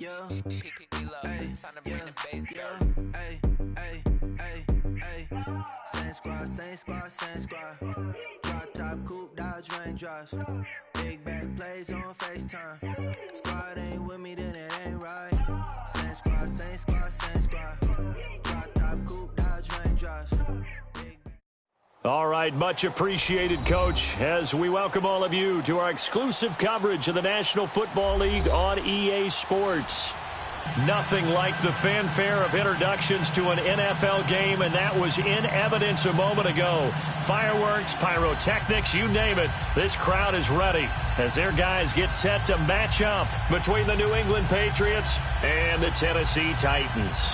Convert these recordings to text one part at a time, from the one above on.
Yeah. Same squad. Drop top, coupe, Dodge raindrops. Big back plays on FaceTime. Squad ain't with me, then it ain't right. Same squad. Drop top, coupe, Dodge raindrops. All right, much appreciated, Coach, as we welcome all of you to our exclusive coverage of the National Football League on EA Sports. Nothing like the fanfare of introductions to an NFL game, and that was in evidence a moment ago. Fireworks, pyrotechnics, you name it. This crowd is ready as their guys get set to match up between the New England Patriots and the Tennessee Titans.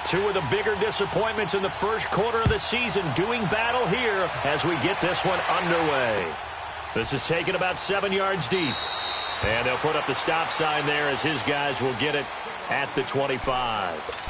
Two of the bigger disappointments in the first quarter of the season doing battle here as we get this one underway. This is taken about 7 yards deep. And they'll put up the stop sign there as his guys will get it at the 25.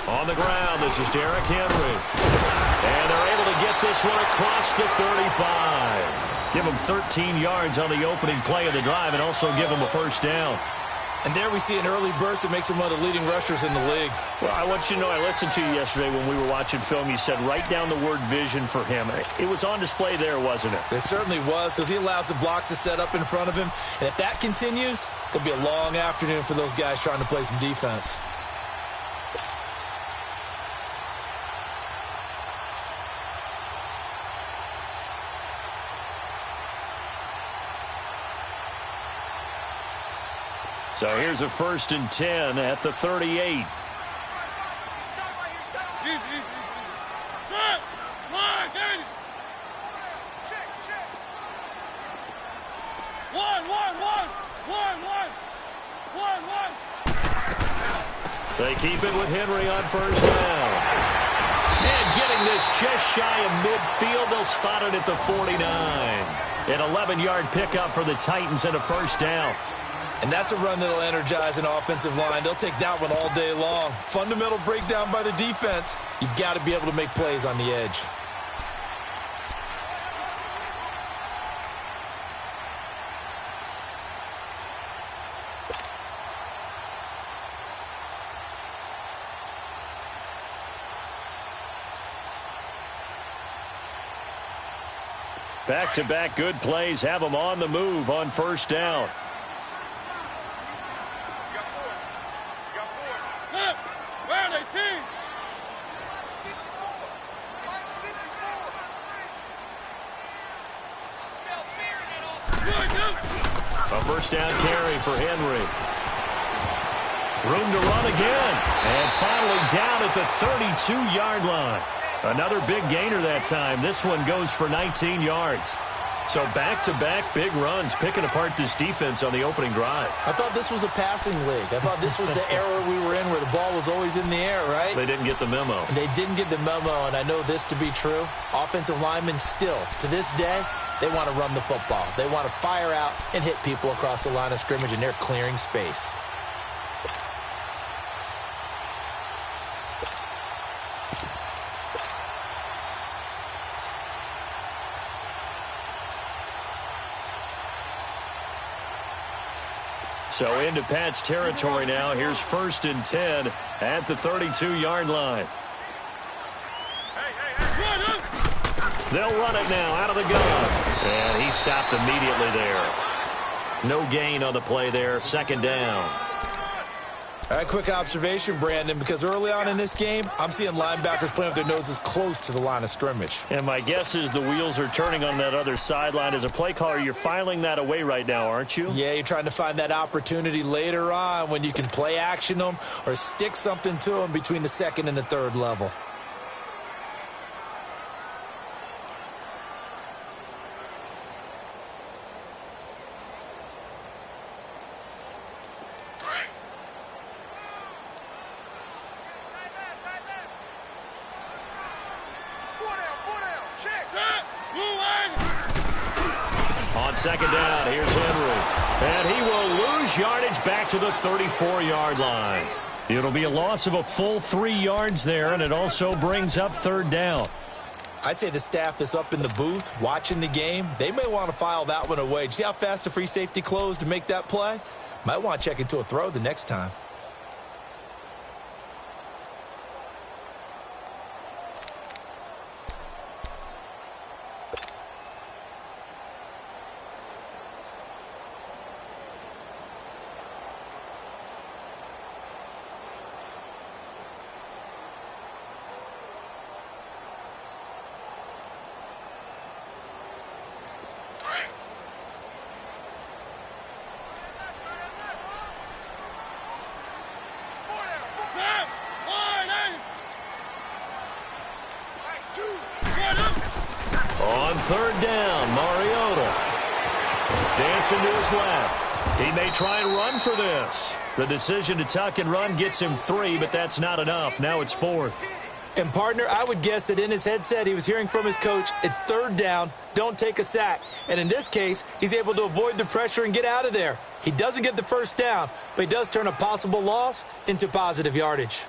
On the ground, this is Derrick Henry. And they're able to get this one across the 35. Give them 13 yards on the opening play of the drive and also give them a first down. And there we see an early burst that makes him one of the leading rushers in the league. Well, I want you to know, I listened to you yesterday when we were watching film. You said write down the word vision for him. It was on display there, wasn't it? It certainly was, because he allows the blocks to set up in front of him. And if that continues, it'll be a long afternoon for those guys trying to play some defense. So here's a 1st and 10 at the 38. They keep it with Henry on first down. And getting this just shy of midfield, they'll spot it at the 49. An 11-yard pickup for the Titans and a first down. And that's a run that'll energize an offensive line. They'll take that one all day long. Fundamental breakdown by the defense. You've got to be able to make plays on the edge. Back-to-back good plays have them on the move on first down. A first down carry for Henry. Room to run again. And finally down at the 32-yard line. Another big gainer that time. This one goes for 19 yards. So back-to-back big runs, picking apart this defense on the opening drive. I thought this was a passing league. I thought this was the era we were in where the ball was always in the air, right? They didn't get the memo. And they didn't get the memo, and I know this to be true. Offensive linemen still, to this day, they want to run the football. They want to fire out and hit people across the line of scrimmage, and they're clearing space. So into Pat's territory now. Here's 1st and 10 at the 32-yard line. They'll run it now out of the gun. And he stopped immediately there. No gain on the play there. Second down. All right, quick observation, Brandon, because early on in this game, I'm seeing linebackers playing with their noses close to the line of scrimmage. And my guess is the wheels are turning on that other sideline. As a play caller, you're filing that away right now, aren't you? Yeah, you're trying to find that opportunity later on when you can play action them or stick something to them between the second and the third level. On second down, here's Henry. And he will lose yardage back to the 34-yard line. It'll be a loss of a full 3 yards there, and it also brings up third down. I'd say the staff that's up in the booth watching the game, they may want to file that one away. See how fast the free safety closed to make that play? Might want to check into a throw the next time. On third down, Mariota dancing to his left. He may try and run for this. The decision to tuck and run gets him 3, but that's not enough. Now it's 4th. And, partner, I would guess that in his headset he was hearing from his coach, it's third down, don't take a sack. And in this case, he's able to avoid the pressure and get out of there. He doesn't get the first down, but he does turn a possible loss into positive yardage.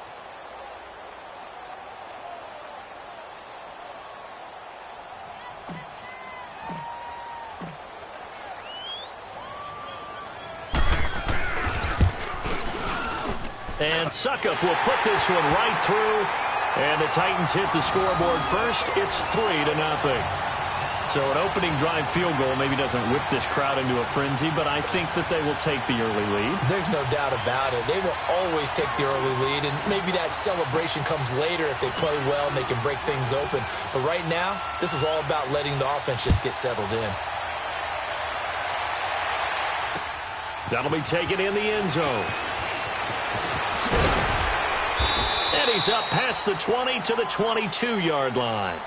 And Suckup will put this one right through. And the Titans hit the scoreboard first. It's 3-0. So an opening drive field goal maybe doesn't whip this crowd into a frenzy, but I think that they will take the early lead. There's no doubt about it. They will always take the early lead, and maybe that celebration comes later if they play well and they can break things open. But right now, this is all about letting the offense just get settled in. That'll be taken in the end zone. And he's up past the 20 to the 22-yard line.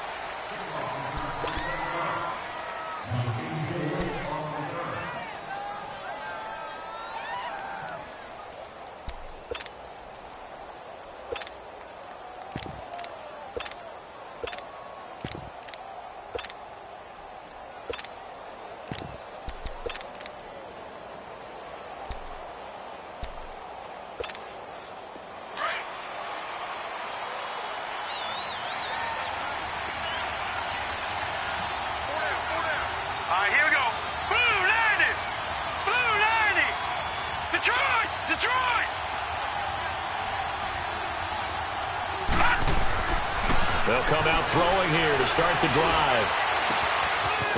They'll come out throwing here to start the drive.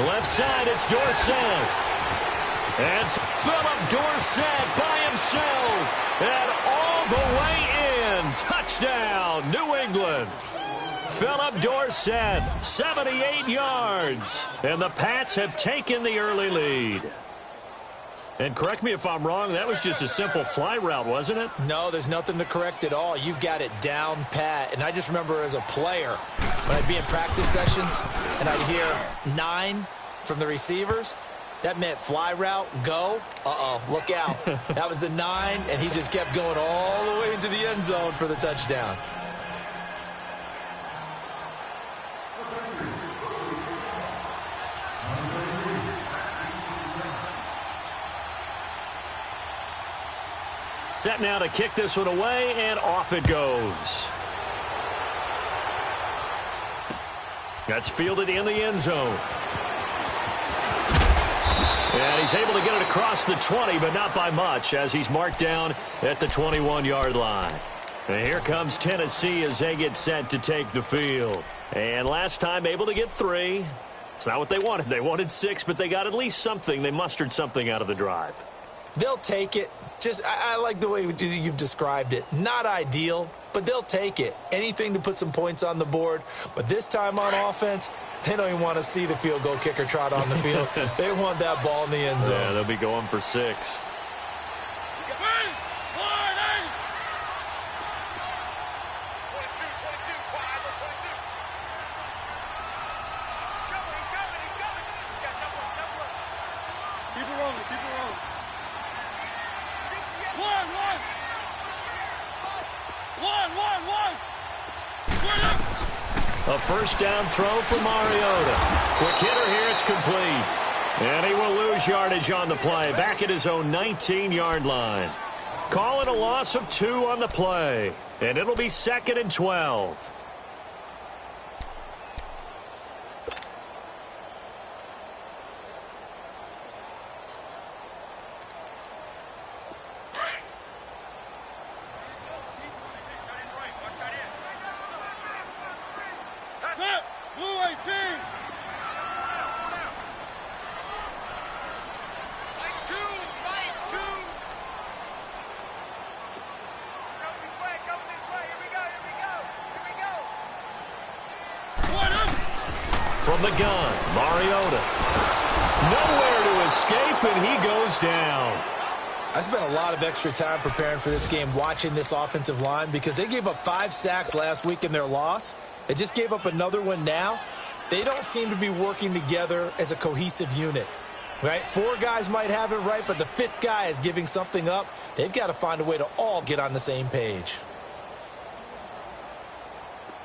Left side, it's Dorsett. And Philip Dorsett by himself. And all the way in. Touchdown, New England. Philip Dorsett, 78 yards. And the Pats have taken the early lead. And correct me if I'm wrong, that was just a simple fly route, wasn't it? No, there's nothing to correct at all. You've got it down pat. And I just remember as a player, when I'd be in practice sessions and I'd hear 9 from the receivers, that meant fly route, go. Uh-oh, look out. That was the 9, and he just kept going all the way into the end zone for the touchdown. Set now to kick this one away, and off it goes. That's fielded in the end zone. And he's able to get it across the 20, but not by much, as he's marked down at the 21-yard line. And here comes Tennessee as they get set to take the field. And last time able to get 3. It's not what they wanted. They wanted 6, but they got at least something. They mustered something out of the drive. They'll take it. I like the way you've described it. Not ideal, but they'll take it. Anything to put some points on the board. But this time on offense, they don't even want to see the field goal kicker trot on the field. They want that ball in the end zone. Yeah, they'll be going for 6. A first down throw for Mariota. Quick hitter here, it's complete. And he will lose yardage on the play, back at his own 19-yard line. Call it a loss of 2 on the play. And it'll be 2nd and 12. From the gun, Mariota. Nowhere to escape, and he goes down. I spent a lot of extra time preparing for this game, watching this offensive line, because they gave up 5 sacks last week in their loss. They just gave up another one now. They don't seem to be working together as a cohesive unit, right? 4 guys might have it right, but the 5th guy is giving something up. They've got to find a way to all get on the same page.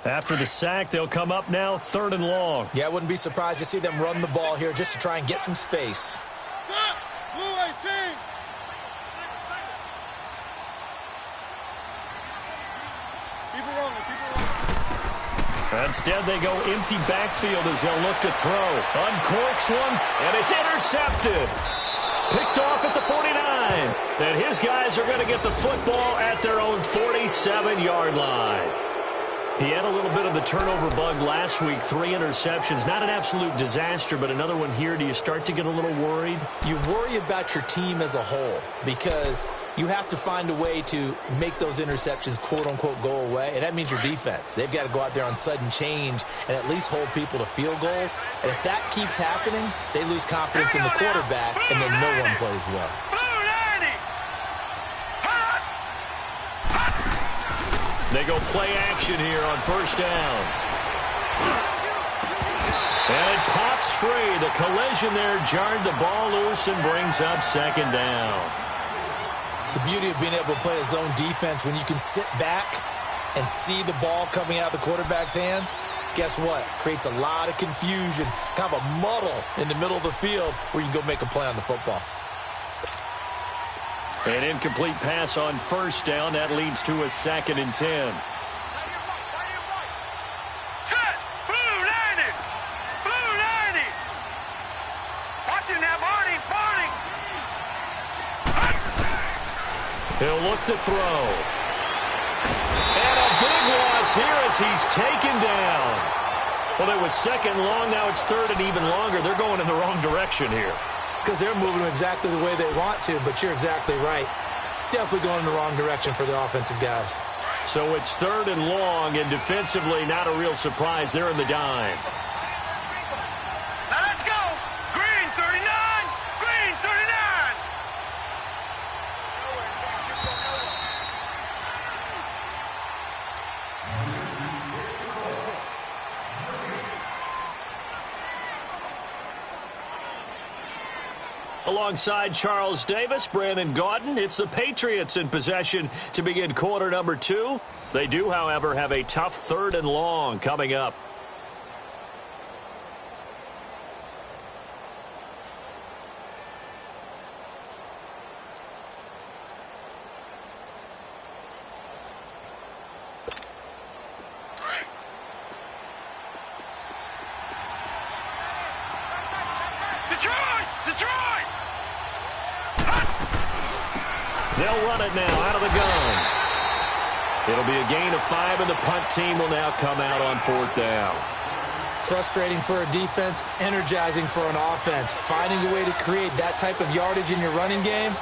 After the sack, they'll come up now 3rd and long. Yeah, I wouldn't be surprised to see them run the ball here just to try and get some space. Blue 18. Instead, they go empty backfield as they'll look to throw. Uncorks one, and it's intercepted. Picked off at the 49. And his guys are going to get the football at their own 47-yard line. He had a little bit of the turnover bug last week, 3 interceptions. Not an absolute disaster, but another one here. Do you start to get a little worried? You worry about your team as a whole because you have to find a way to make those interceptions, quote-unquote, go away, and that means your defense. They've got to go out there on sudden change and at least hold people to field goals. And if that keeps happening, they lose confidence in the quarterback, and then no one plays well. They go play action here on 1st down. And it pops free. The collision there jarred the ball loose and brings up 2nd down. The beauty of being able to play a zone defense, when you can sit back and see the ball coming out of the quarterback's hands, guess what? Creates a lot of confusion, kind of a muddle in the middle of the field where you can go make a play on the football. An incomplete pass on 1st down. That leads to a 2nd and 10. Set! Blue 90! Blue 90! Watching that, Barney! Barney! He'll look to throw. And a big loss here as he's taken down. Well, it was 2nd long. Now it's 3rd and even longer. They're going in the wrong direction here. Because they're moving exactly the way they want to, but you're exactly right. Definitely going in the wrong direction for the offensive guys. So it's 3rd and long, and defensively not a real surprise. They're in the dime. Now let's go! Green 39! Green 39! Alongside Charles Davis, Brandon Gaudin, it's the Patriots in possession to begin quarter number 2. They do, however, have a tough 3rd and long coming up. Detroit! Detroit! They'll run it now out of the gun. It'll be a gain of 5, and the punt team will now come out on 4th down. Frustrating for a defense, energizing for an offense. Finding a way to create that type of yardage in your running game,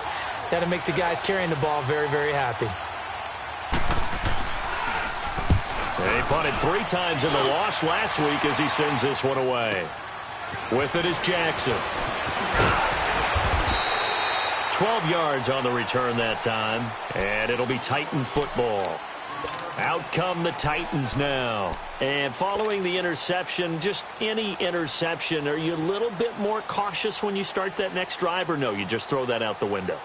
that'll make the guys carrying the ball very, very happy. He punted 3 times in the loss last week as he sends this one away. With it is Jackson. 12 yards on the return that time, and it'll be Titan football. Out come the Titans now. And following the interception, just any interception, are you a little bit more cautious when you start that next drive, or no, you just throw that out the window?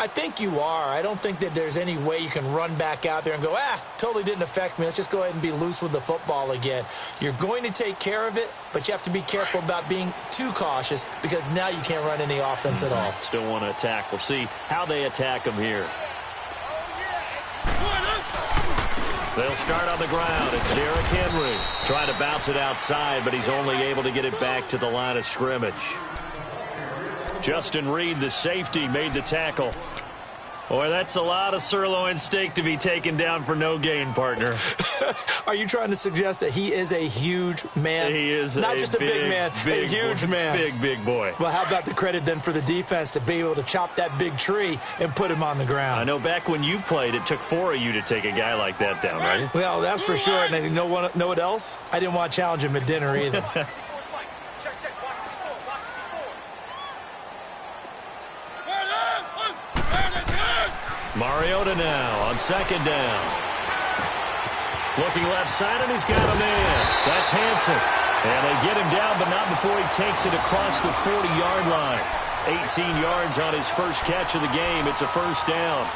I think you are. I don't think that there's any way you can run back out there and go, totally didn't affect me. Let's just go ahead and be loose with the football again. You're going to take care of it, but you have to be careful about being too cautious because now you can't run any offense at all. Still want to attack. We'll see how they attack them here. They'll start on the ground. It's Derrick Henry trying to bounce it outside, but he's only able to get it back to the line of scrimmage. Justin Reed, the safety, made the tackle. Boy, that's a lot of sirloin steak to be taken down for no gain, partner. Are you trying to suggest that he is a huge man? He is not just a big man, a huge man. Big boy. Well, how about the credit then for the defense to be able to chop that big tree and put him on the ground? I know back when you played, it took 4 of you to take a guy like that down, right? Well, that's for sure. And you know what else? I didn't want to challenge him at dinner either. Mariota now on second down. Looking left side, and he's got a man. That's Hansen. And they get him down, but not before he takes it across the 40-yard line. 18 yards on his first catch of the game. It's a first down.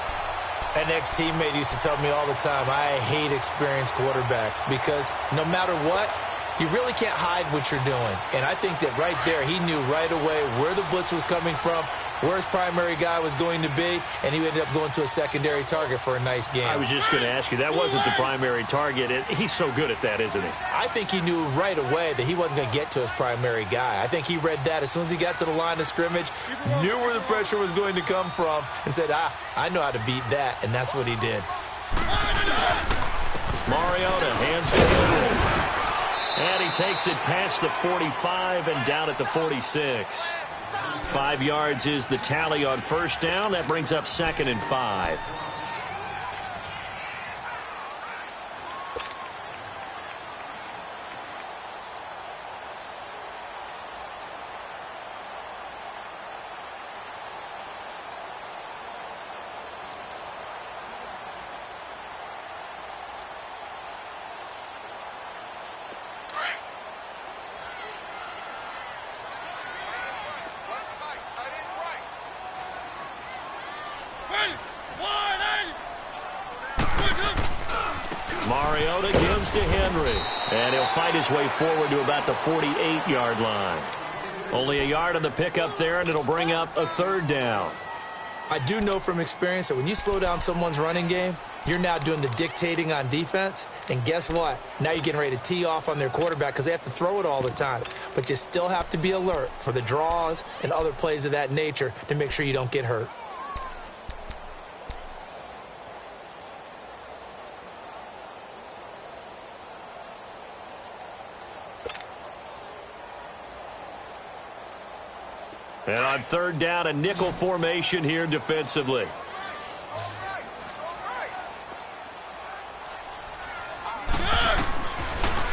An ex-teammate used to tell me all the time, I hate experienced quarterbacks because no matter what, you really can't hide what you're doing. And I think that right there, he knew right away where the blitz was coming from, where his primary guy was going to be, and he ended up going to a secondary target for a nice game. I was just going to ask you, that wasn't the primary target. He's so good at that, isn't he? I think he knew right away that he wasn't going to get to his primary guy. I think he read that as soon as he got to the line of scrimmage, knew where the pressure was going to come from, and said, I know how to beat that, and that's what he did. Mariota hands to Henry. And he takes it past the 45 and down at the 46. 5 yards is the tally on first down. That brings up 2nd and 5. Mariota gives to Henry, and he'll fight his way forward to about the 48-yard line. Only a yard on the pickup there, and it'll bring up a 3rd down. I do know from experience that when you slow down someone's running game, you're now doing the dictating on defense, and guess what? Now you're getting ready to tee off on their quarterback because they have to throw it all the time. But you still have to be alert for the draws and other plays of that nature to make sure you don't get hurt. And on 3rd down, a nickel formation here defensively.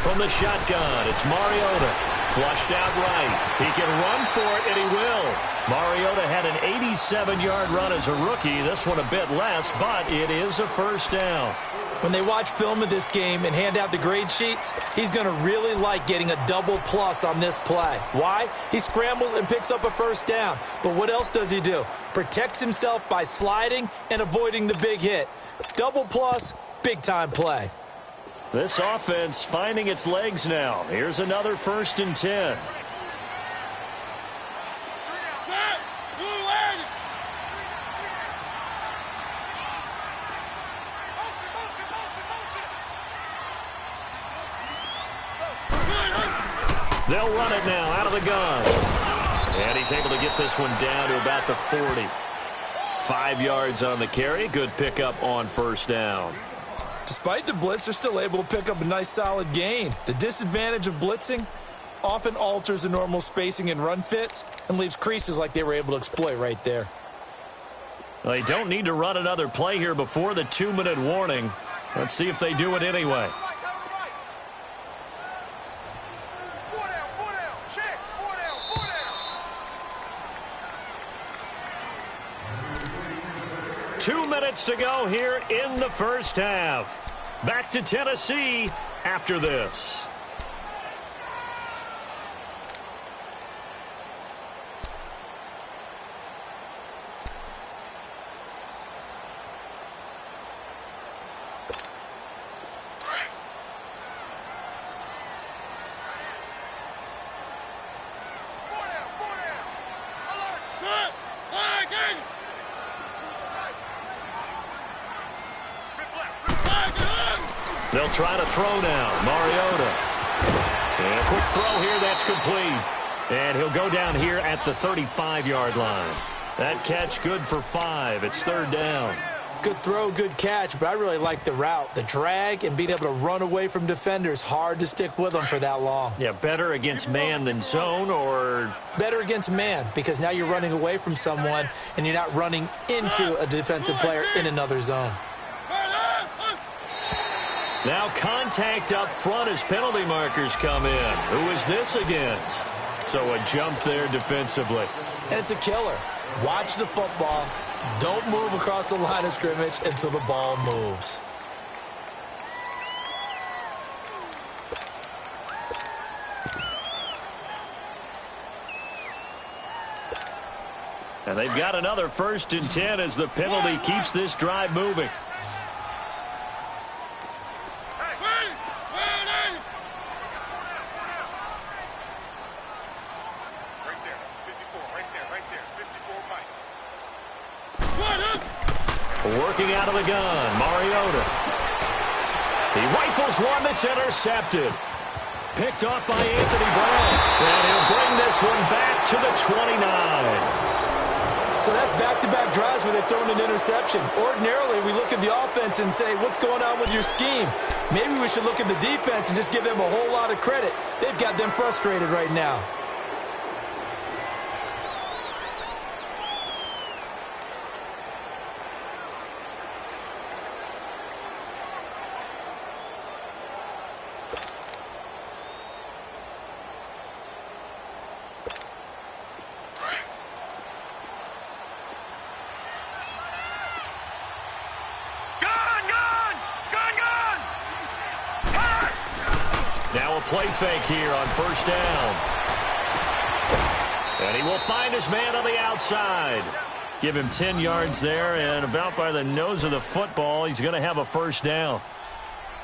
From the shotgun, it's Mariota. Flushed out right. He can run for it, and he will. Mariota had an 87-yard run as a rookie. This one a bit less, but it is a first down. When they watch film of this game and hand out the grade sheets, he's going to really like getting a double plus on this play. Why? He scrambles and picks up a first down. But what else does he do? Protects himself by sliding and avoiding the big hit. Double plus, big-time play. This offense finding its legs now. Here's another 1st and 10. They'll run it now out of the gun. And he's able to get this one down to about the 40. 5 yards on the carry. Good pickup on first down. Despite the blitz, they're still able to pick up a nice solid gain. The disadvantage of blitzing, often alters the normal spacing and run fits and leaves creases like they were able to exploit right there. They don't need to run another play here before the 2-minute warning. Let's see if they do it anyway. Check. 2 minutes to go here in the first half. Back to Tennessee after this. They'll try to throw now. Mariota. And a quick throw here. That's complete. And he'll go down here at the 35-yard line. That catch good for 5. It's 3rd down. Good throw, good catch, but I really like the route. The drag and being able to run away from defenders. Hard to stick with them for that long. Yeah, better against man than zone, or? Better against man, because now you're running away from someone and you're not running into a defensive player in another zone. Now contact up front as penalty markers come in. Who is this against? So a jump there defensively. And it's a killer. Watch the football. Don't move across the line of scrimmage until the ball moves. And they've got another 1st and 10 as the penalty keeps this drive moving. Working out of the gun, Mariota. He rifles one that's intercepted. Picked off by Anthony Brown. And he'll bring this one back to the 29. So that's back-to-back drives where they've thrown an interception. Ordinarily, we look at the offense and say, what's going on with your scheme? Maybe we should look at the defense and just give them a whole lot of credit. They've got them frustrated right now. Now a play fake here on 1st down. And he will find his man on the outside. Give him 10 yards there, and about by the nose of the football, he's going to have a 1st down.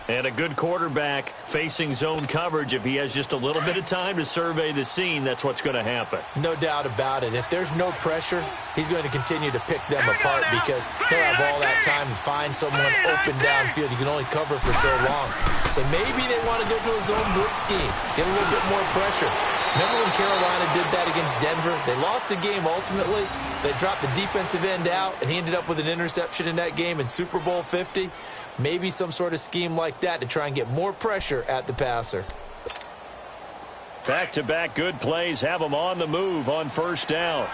And a good quarterback facing zone coverage. If he has just a little bit of time to survey the scene, that's what's going to happen. No doubt about it. If there's no pressure, he's going to continue to pick them apart because he'll have all that time to find someone open downfield. You can only cover for so long. So maybe they want to go to a zone blitz scheme, get a little bit more pressure. Remember when Carolina did that against Denver? They lost the game ultimately. They dropped the defensive end out, and he ended up with an interception in that game in Super Bowl 50. Maybe some sort of scheme like that to try and get more pressure at the passer. Back-to-back good plays have him on the move on 1st down.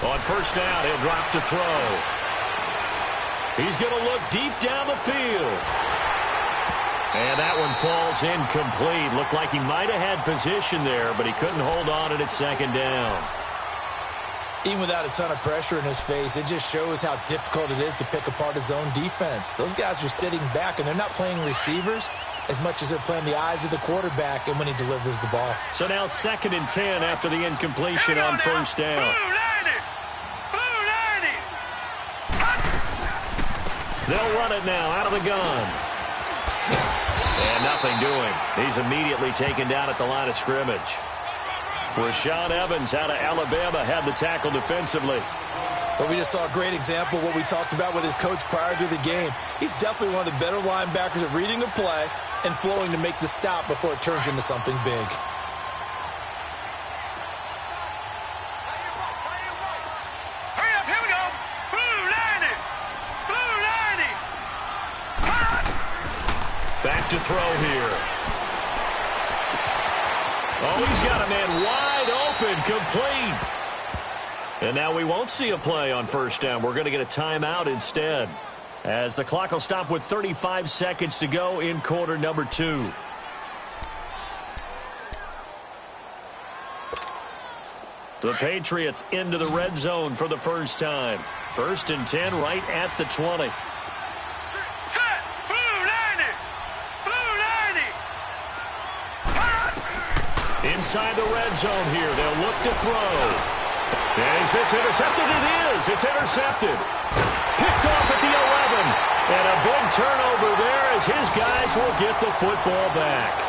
On 1st down, he'll drop to throw. He's going to look deep down the field. And that one falls incomplete. Looked like he might have had position there, but he couldn't hold on it at 2nd down. Even without a ton of pressure in his face, it just shows how difficult it is to pick apart his own defense. Those guys are sitting back, and they're not playing receivers as much as they're playing the eyes of the quarterback and when he delivers the ball. So now 2nd and 10 after the incompletion on 1st down. They'll run it now out of the gun. And nothing doing. He's immediately taken down at the line of scrimmage. Rashaan Evans out of Alabama had the tackle defensively. But we just saw a great example of what we talked about with his coach prior to the game. He's definitely one of the better linebackers at reading a play and flowing to make the stop before it turns into something big. look to throw here. Oh, he's got a man wide open, complete. And now we won't see a play on first down. We're going to get a timeout instead, as the clock will stop with 35 seconds to go in quarter number 2. The Patriots into the red zone for the first time. 1st and 10 right at the 20. Set! Blue 90! Blue 90! Inside the red zone here. They'll look to throw. Is this intercepted? It is. It's intercepted. Picked off at the 11. And a big turnover there as his guys will get the football back.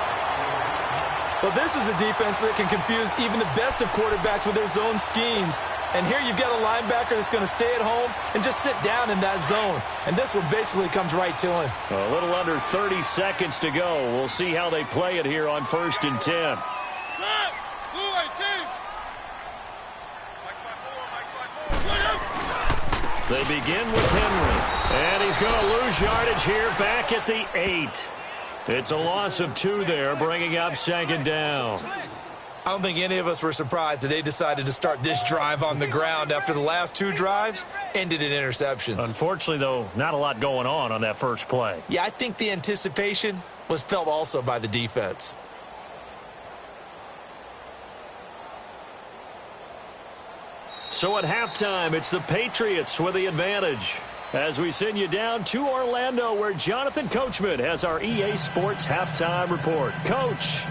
Well, this is a defense that can confuse even the best of quarterbacks with their zone schemes. And here you've got a linebacker that's going to stay at home and just sit down in that zone. And this one basically comes right to him. A little under 30 seconds to go. We'll see how they play it here on 1st and 10. They begin with Henry. And he's going to lose yardage here back at the 8. It's a loss of 2 there, bringing up 2nd down. I don't think any of us were surprised that they decided to start this drive on the ground after the last 2 drives ended in interceptions. Unfortunately, though, not a lot going on that first play. Yeah, I think the anticipation was felt also by the defense. So at halftime, it's the Patriots with the advantage, as we send you down to Orlando, where Jonathan Coachman has our EA Sports halftime report. Coach.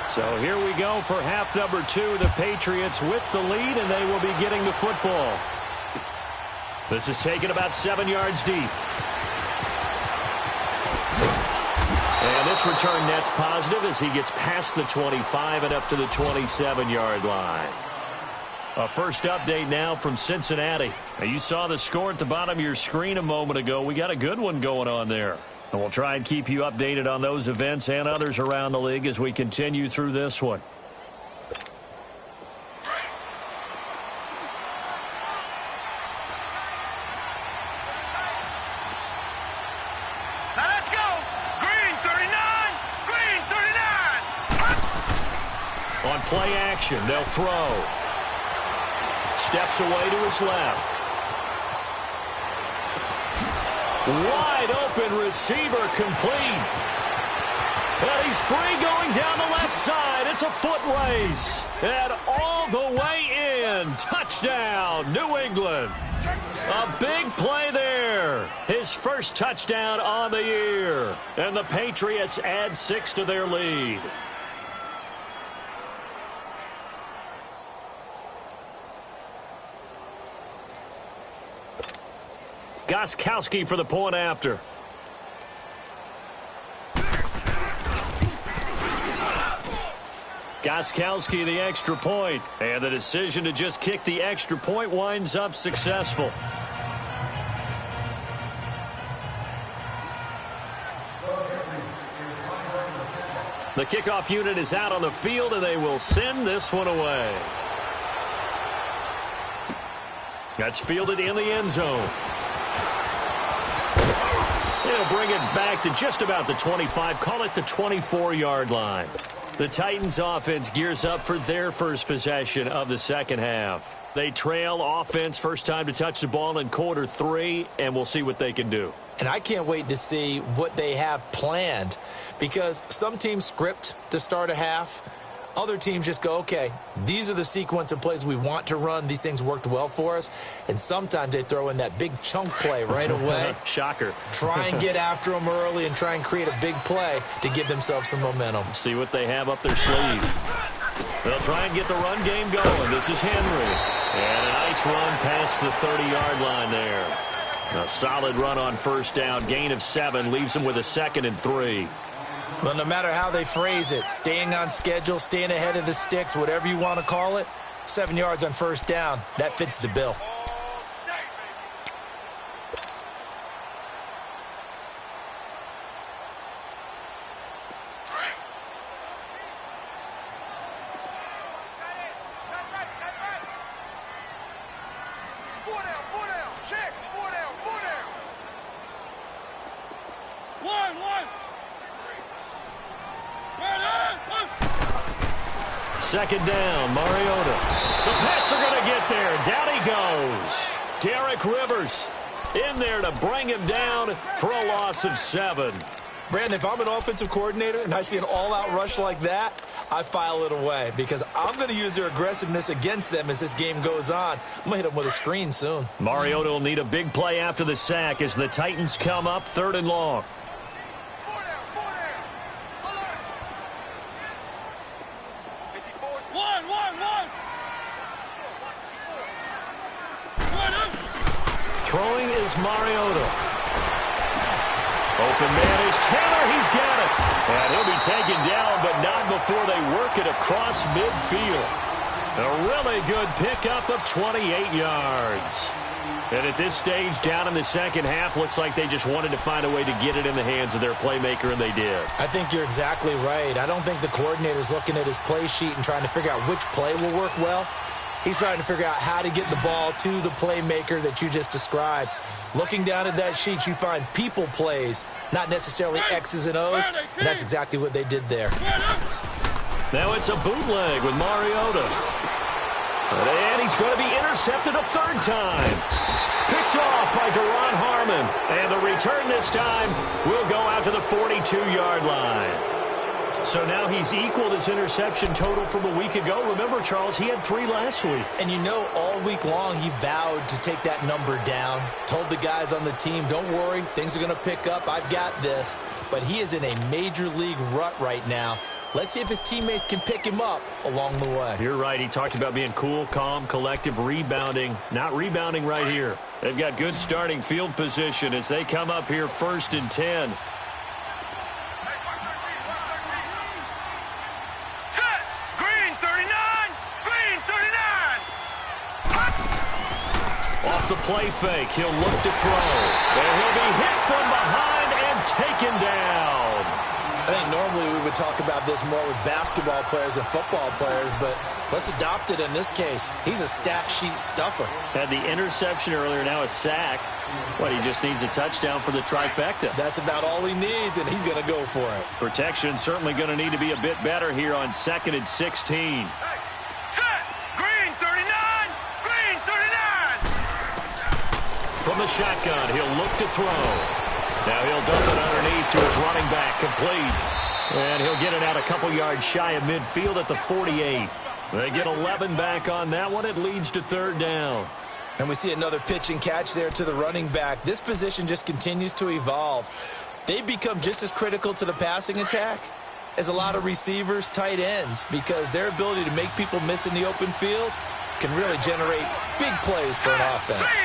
So here we go for half number 2. The Patriots with the lead, and they will be getting the football. This is taken about 7 yards deep. And this return net's positive as he gets past the 25 and up to the 27-yard line. A first update now from Cincinnati. Now, you saw the score at the bottom of your screen a moment ago. We got a good one going on there. And we'll try and keep you updated on those events and others around the league as we continue through this one. Play action. They'll throw. Steps away to his left. Wide open receiver, complete. And he's free going down the left side. It's a foot race. And all the way in. Touchdown, New England. A big play there. His first touchdown on the year. And the Patriots add 6 to their lead. Gostkowski for the point after. Gostkowski the extra point. And the decision to just kick the extra point winds up successful. The kickoff unit is out on the field, and they will send this one away. That's fielded in the end zone. They'll bring it back to just about the 25, call it the 24-yard line. The Titans offense gears up for their first possession of the second half. They trail offense first time to touch the ball in quarter 3, and we'll see what they can do. And I can't wait to see what they have planned, because some teams script to start a half. Other teams just go, okay, these are the sequence of plays we want to run. These things worked well for us. And sometimes they throw in that big chunk play right away. Shocker. Try and get after them early and try and create a big play to give themselves some momentum. See what they have up their sleeve. They'll try and get the run game going. This is Henry. And a nice run past the 30-yard line there. A solid run on first down. Gain of 7 leaves them with a 2nd and 3. Well, no matter how they phrase it, staying on schedule, staying ahead of the sticks, whatever you want to call it, 7 yards on first down, that fits the bill. Four down. Check. Four down. One. Second down, Mariota. The Pats are going to get there. Down he goes. Derek Rivers in there to bring him down for a loss of 7. Brandon, if I'm an offensive coordinator and I see an all-out rush like that, I file it away because I'm going to use their aggressiveness against them as this game goes on. I'm going to hit them with a screen soon. Mariota will need a big play after the sack as the Titans come up 3rd and long. Throwing is Mariota. Open man is Taylor. He's got it. And he'll be taken down, but not before they work it across midfield. A really good pickup of 28 yards. And at this stage, down in the second half, looks like they just wanted to find a way to get it in the hands of their playmaker, and they did. I think you're exactly right. I don't think the coordinator's looking at his play sheet and trying to figure out which play will work well. He's trying to figure out how to get the ball to the playmaker that you just described. Looking down at that sheet, you find people plays, not necessarily X's and O's, and that's exactly what they did there. Now it's a bootleg with Mariota. And he's going to be intercepted a 3rd time. Picked off by Deron Harmon. And the return this time will go out to the 42-yard line. So now he's equaled his interception total from a week ago. Remember, Charles, he had 3 last week. And you know, all week long he vowed to take that number down. Told the guys on the team, don't worry, things are going to pick up. I've got this. But he is in a major league rut right now. Let's see if his teammates can pick him up along the way. You're right. He talked about being cool, calm, collective, rebounding. Not rebounding right here. They've got good starting field position as they come up here 1st and 10. The play fake. He'll look to throw. And he'll be hit from behind and taken down. I think normally we would talk about this more with basketball players and football players, but let's adopt it in this case. He's a stat sheet stuffer. Had the interception earlier, now a sack. What, he just needs a touchdown for the trifecta. That's about all he needs, and he's going to go for it. Protection certainly going to need to be a bit better here on 2nd and 16. From the shotgun, he'll look to throw. Now he'll dump it underneath to his running back, complete. And he'll get it out a couple yards shy of midfield at the 48. They get 11 back on that one. It leads to 3rd down. And we see another pitch and catch there to the running back. This position just continues to evolve. They become just as critical to the passing attack as a lot of receivers, tight ends, because their ability to make people miss in the open field can really generate big plays for an offense.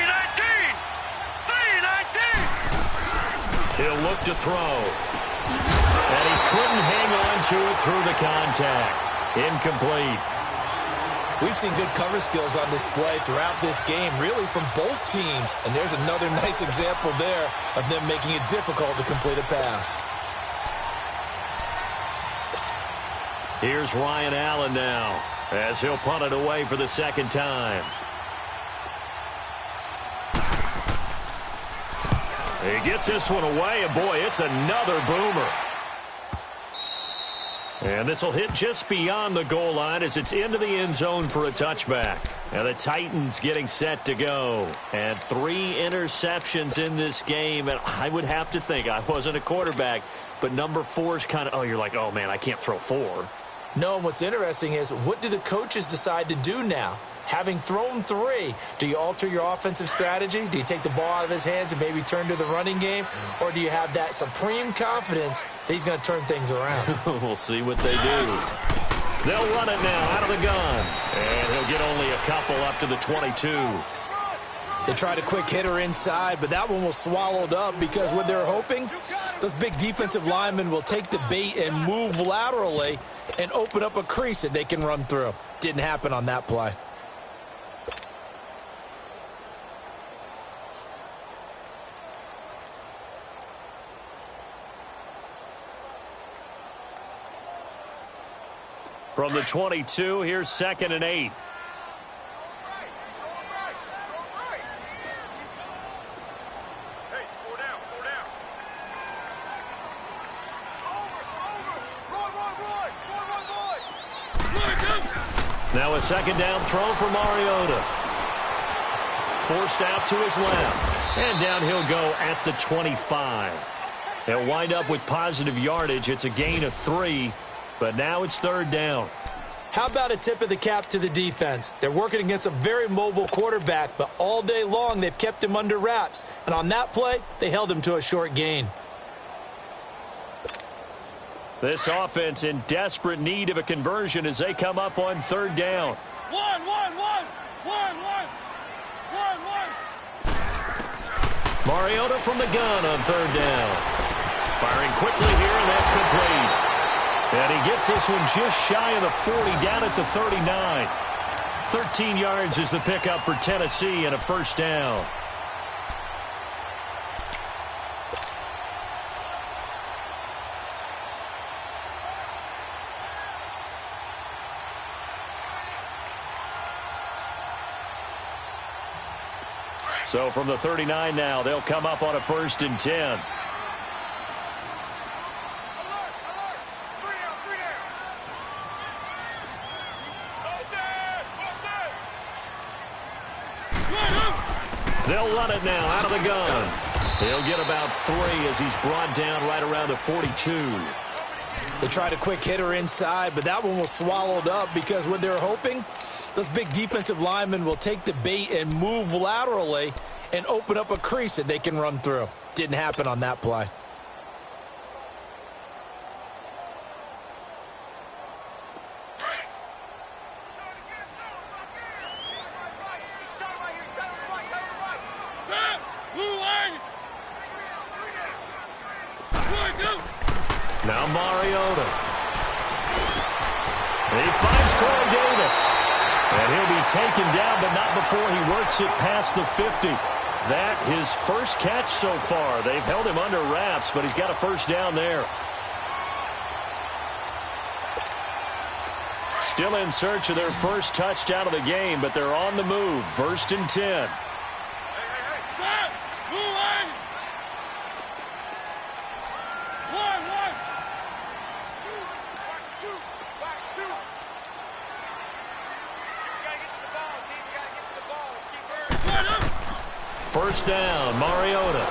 He'll look to throw. And he couldn't hang on to it through the contact. Incomplete. We've seen good cover skills on display throughout this game, really from both teams. And there's another nice example there of them making it difficult to complete a pass. Here's Ryan Allen now as he'll punt it away for the 2nd time. He gets this one away, and boy, it's another boomer. And this will hit just beyond the goal line as it's into the end zone for a touchback. And the Titans getting set to go. And 3 interceptions in this game. And I would have to think, I wasn't a quarterback, but number 4 is kind of, oh, you're like, oh, man, I can't throw 4. No, and what's interesting is, what do the coaches decide to do now? Having thrown 3, do you alter your offensive strategy? Do you take the ball out of his hands and maybe turn to the running game? Or do you have that supreme confidence that he's going to turn things around? We'll see what they do. They'll run it now out of the gun. And he'll get only a couple up to the 22. They tried a quick hitter inside, but that one was swallowed up because what they're hoping, those big defensive linemen will take the bait and move laterally and open up a crease that they can run through. Didn't happen on that play. From the 22, here's 2nd and 8. Now a second down throw for Mariota. Forced out to his left. And down he'll go at the 25. They'll wind up with positive yardage. It's a gain of 3, but now it's third down. How about a tip of the cap to the defense? They're working against a very mobile quarterback, but all day long they've kept him under wraps. And on that play, they held him to a short gain. This offense in desperate need of a conversion as they come up on third down. One. Mariota from the gun on third down. Firing quickly here, and that's complete. And he gets this one just shy of the 40, down at the 39. 13 yards is the pickup for Tennessee and a first down. So from the 39 now, they'll come up on a 1st and 10. They'll run it now out of the gun. He'll get about 3 as he's brought down right around the 42. They tried a quick hitter inside, but that one was swallowed up because what they're hoping, those big defensive linemen will take the bait and move laterally and open up a crease that they can run through. Didn't happen on that play. Now Mariota. He finds Corey Davis. And he'll be taken down, but not before he works it past the 50. That his first catch so far. They've held him under wraps, but he's got a first down there. Still in search of their first touchdown of the game, but they're on the move. 1st and 10. First down, Mariota.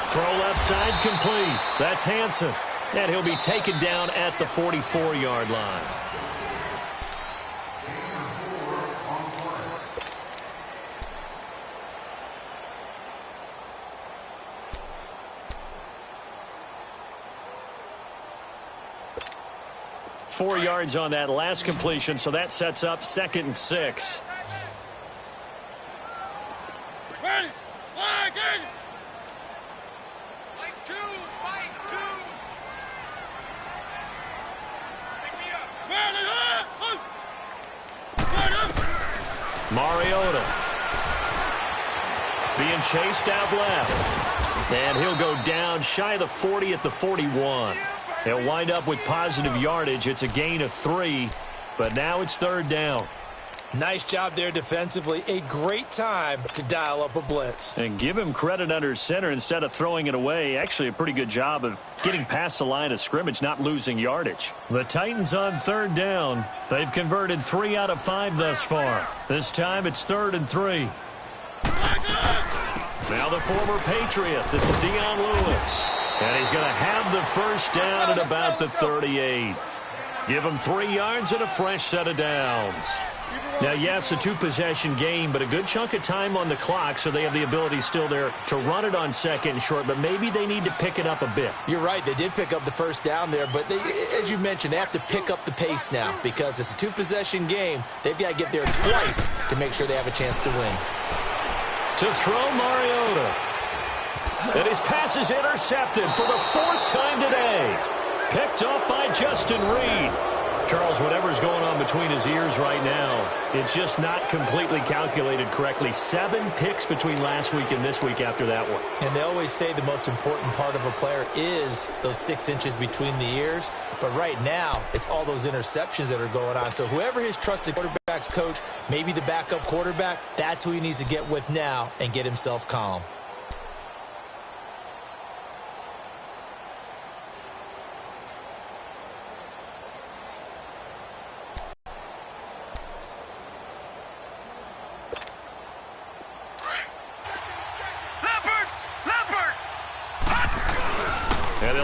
Throw left side complete. That's Hansen. And he'll be taken down at the 44-yard line. Four yards on that last completion, so that sets up 2nd and 6. Mariota being chased out left. And he'll go down shy of the 40 at the 41. He'll wind up with positive yardage. It's a gain of 3, but now it's third down. Nice job there defensively. A great time to dial up a blitz. And give him credit under center instead of throwing it away. Actually, a pretty good job of getting past the line of scrimmage, not losing yardage. The Titans on third down. They've converted 3 out of 5 thus far. This time it's 3rd and 3. Now the former Patriot. This is Dion Lewis. And he's going to have the first down at about the 38. Give him 3 yards and a fresh set of downs. Now, yes, a 2-possession game, but a good chunk of time on the clock, so they have the ability still there to run it on 2nd and short, but maybe they need to pick it up a bit. You're right. They did pick up the first down there, but they, as you mentioned, they have to pick up the pace now because it's a 2-possession game. They've got to get there twice to make sure they have a chance to win. To throw Mariota. And his pass is intercepted for the 4th time today. Picked up by Justin Reed. Charles, whatever's going on between his ears right now, it's just not completely calculated correctly. 7 picks between last week and this week after that one. And they always say the most important part of a player is those 6 inches between the ears. But right now, it's all those interceptions that are going on. So whoever his trusted quarterback's coach, maybe the backup quarterback, that's who he needs to get with now and get himself calm.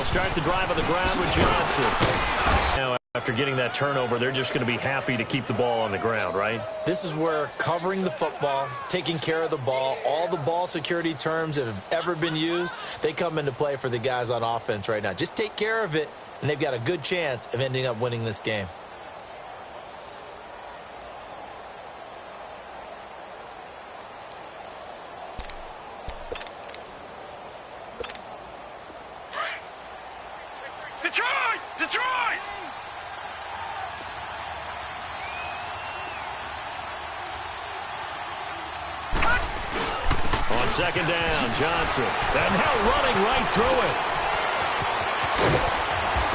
They'll start the drive on the ground with Johnson. Now, after getting that turnover, they're just going to be happy to keep the ball on the ground, right? This is where covering the football, taking care of the ball, all the ball security terms that have ever been used, they come into play for the guys on offense right now. Just take care of it, and they've got a good chance of ending up winning this game. Detroit! On second down, Johnson. And now running right through it.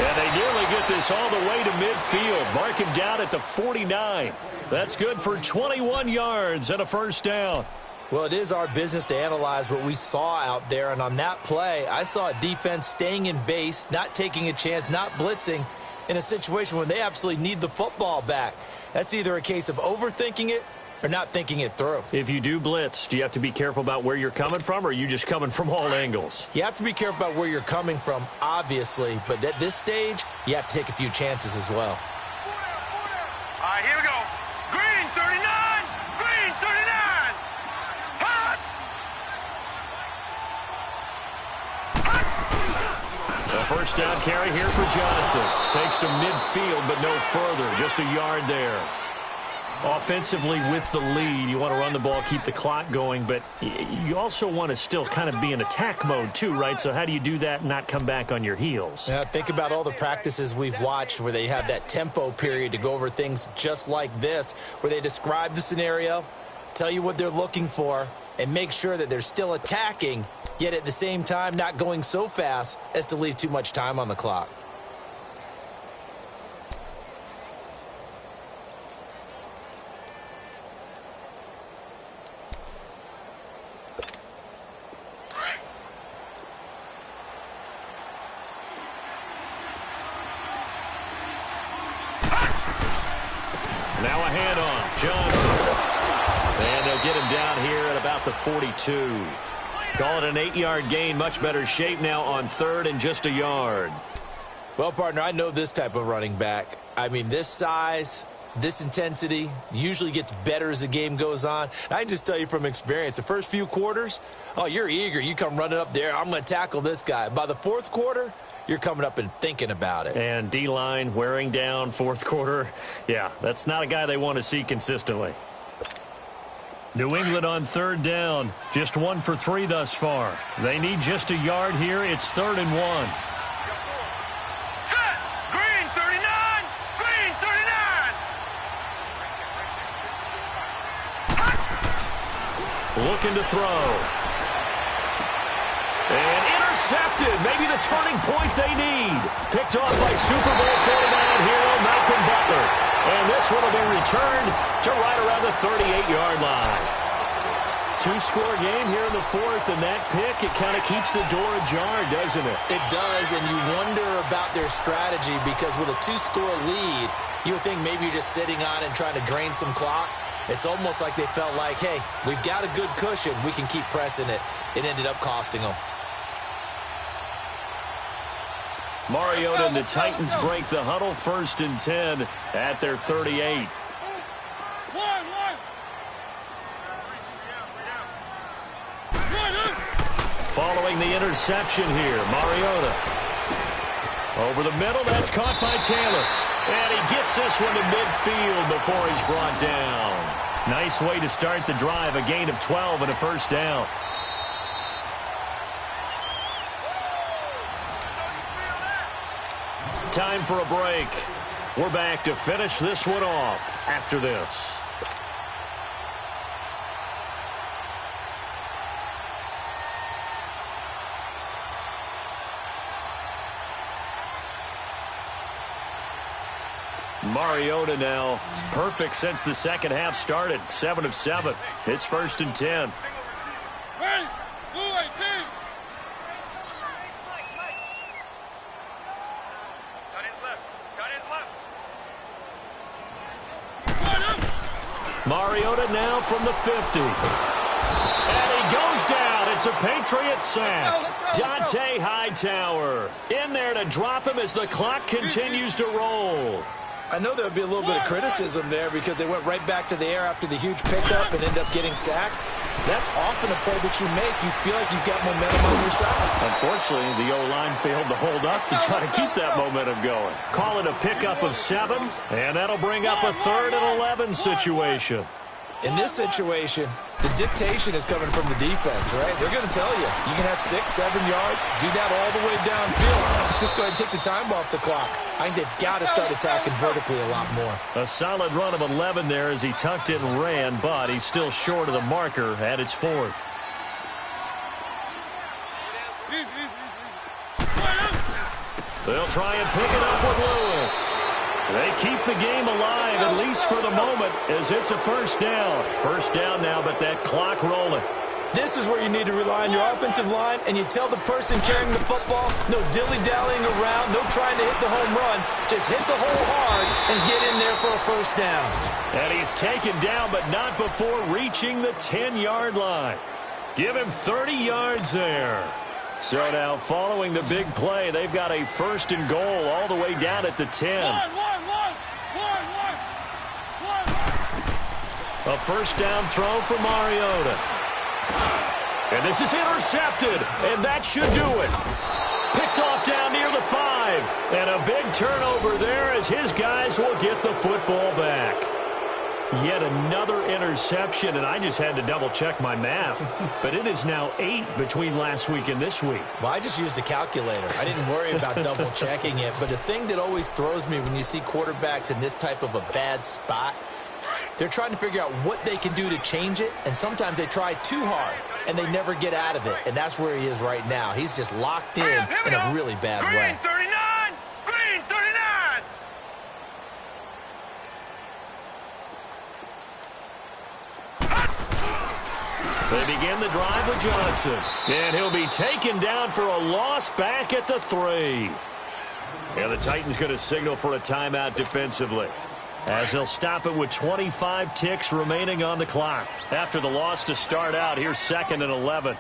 And they nearly get this all the way to midfield. Mark him down at the 49. That's good for 21 yards and a first down. Well, it is our business to analyze what we saw out there. And on that play, I saw a defense staying in base, not taking a chance, not blitzing in a situation where they absolutely need the football back. That's either a case of overthinking it or not thinking it through. If you do blitz, do you have to be careful about where you're coming from, or are you just coming from all angles? You have to be careful about where you're coming from, obviously. But at this stage, you have to take a few chances as well. All right, here we go. Green 39! Green 39! Hot! A first down carry here for Johnson. Takes to midfield, but no further. Just a yard there. Offensively with the lead, you want to run the ball, keep the clock going, but you also want to still kind of be in attack mode too, right? So how do you do that and not come back on your heels? Yeah, think about all the practices we've watched where they have that tempo period to go over things just like this, where they describe the scenario, tell you what they're looking for, and make sure that they're still attacking, yet at the same time not going so fast as to leave too much time on the clock. Now a handoff, Johnson. And they'll get him down here at about the 42. Call it an 8-yard gain, much better shape now on third and just a yard. Well, partner, I know this type of running back. I mean, this size, this intensity usually gets better as the game goes on. And I can just tell you from experience, the first few quarters, oh, you're eager. You come running up there, I'm going to tackle this guy. By the fourth quarter, you're coming up and thinking about it. And D-line wearing down fourth quarter. Yeah, that's not a guy they want to see consistently. New England on third down. Just 1 for 3 thus far. They need just a yard here. It's 3rd and 1. Set! Green 39! Green 39! Looking to throw. And intercepted. Maybe the turning point they need. Picked off by Super Bowl 49 hero Malcolm Butler. And this one will be returned to right around the 38-yard line. 2-score game here in the fourth, and that pick, it kind of keeps the door ajar, doesn't it? It does, and you wonder about their strategy because with a 2-score lead, you would think maybe you're just sitting on it and trying to drain some clock. It's almost like they felt like, hey, we've got a good cushion. We can keep pressing it. It ended up costing them. Mariota and the Titans break the huddle, 1st and 10 at their 38. Following the interception here, Mariota. Over the middle, that's caught by Taylor. And he gets this one to midfield before he's brought down. Nice way to start the drive, a gain of 12 and a first down. Time for a break. We're back to finish this one off after this. Mariota now perfect since the second half started. 7 of 7. It's 1st and 10. Mariota now from the 50. And he goes down it's a Patriot sack. Dante Hightower in there to drop him as the clock continues to roll. I know there would be a little bit of criticism there because they went right back to the air after the huge pickup and ended up getting sacked. That's often a play that you make. You feel like you've got momentum on your side. Unfortunately, the O-line failed to hold up to try to keep that momentum going. Call it a pickup of 7, and that'll bring up a 3rd and 11 situation. In this situation, the dictation is coming from the defense, right? They're going to tell you, you can have 6, 7 yards, do that all the way downfield. Let's just go ahead and take the time off the clock. I think they've got to start attacking vertically a lot more. A solid run of 11 there as he tucked it and ran, but he's still short of the marker at its 4th. They'll try and pick it up with Lewis. They keep the game alive, at least for the moment, as it's a 1st down. 1st down now, but that clock rolling. This is where you need to rely on your offensive line, and you tell the person carrying the football, no dilly-dallying around, no trying to hit the home run. Just hit the hole hard and get in there for a 1st down. And he's taken down, but not before reaching the 10-yard line. Give him 30 yards there. So now, following the big play, they've got a 1st and goal all the way down at the 10. A 1st down throw for Mariota. And this is intercepted, and that should do it. Picked off down near the 5. And a big turnover there as his guys will get the football back. Yet another interception, and I just had to double-check my math. But it is now 8 between last week and this week. Well, I just used a calculator. I didn't worry about double-checking it. But the thing that always throws me when you see quarterbacks in this type of a bad spot, they're trying to figure out what they can do to change it, and sometimes they try too hard, and they never get out of it. And that's where he is right now. He's just locked in a really bad way. Green 39! Green 39! They begin the drive with Johnson. And he'll be taken down for a loss back at the 3. And the Titans going to signal for a timeout defensively, as he'll stop it with 25 ticks remaining on the clock. After the loss to start out, here's 2nd and 11.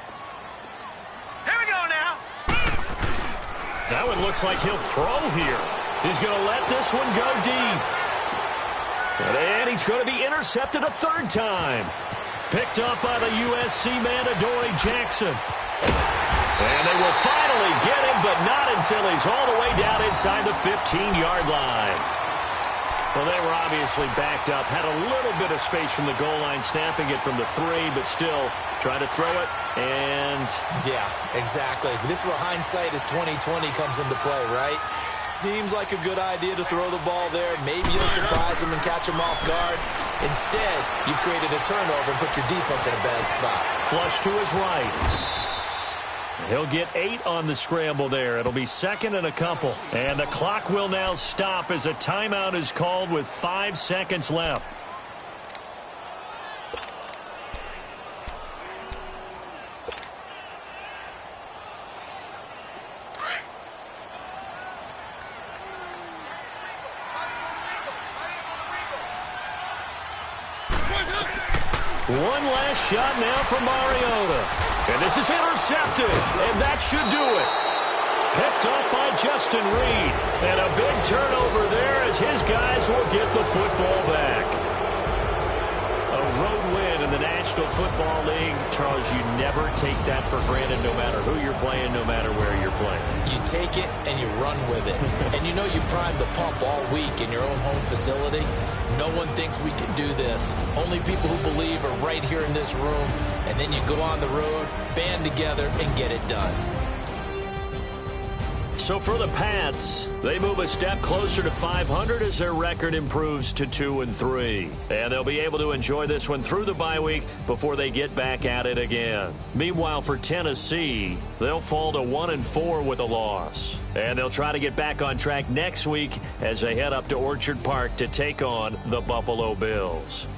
Here we go now. That one looks like he'll throw here. He's going to let this one go deep. And he's going to be intercepted a 3rd time. Picked up by the USC man, Adoree Jackson. And they will finally get him, but not until he's all the way down inside the 15-yard line. Well, they were obviously backed up, had a little bit of space from the goal line, snapping it from the 3, but still trying to throw it, and... Yeah, exactly. This is where hindsight is 20/20 comes into play, right? Seems like a good idea to throw the ball there. Maybe you'll surprise him and catch him off guard. Instead, you've created a turnover and put your defense in a bad spot. Flush to his right. He'll get 8 on the scramble there. It'll be 2nd and a couple. And the clock will now stop as a timeout is called with 5 seconds left. One last shot now for Mariota. And this is intercepted, and that should do it. Picked up by Justin Reed. And a big turnover there as his guys will get the football back. A road win in the National Football League. Charles, you never take that for granted no matter who you're playing, no matter where you're playing. You take it and you run with it. And you know you primed the pump all week in your own home facility. No one thinks we can do this. Only people who believe are right here in this room. And then you go on the road, band together, and get it done. So for the Pats, they move a step closer to 500 as their record improves to 2-3. And they'll be able to enjoy this one through the bye week before they get back at it again. Meanwhile, for Tennessee, they'll fall to 1-4 with a loss. And they'll try to get back on track next week as they head up to Orchard Park to take on the Buffalo Bills.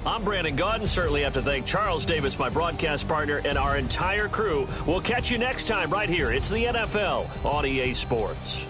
I'm Brandon Gaudin. Certainly have to thank Charles Davis, my broadcast partner, and our entire crew. We'll catch you next time right here. It's the NFL on EA Sports.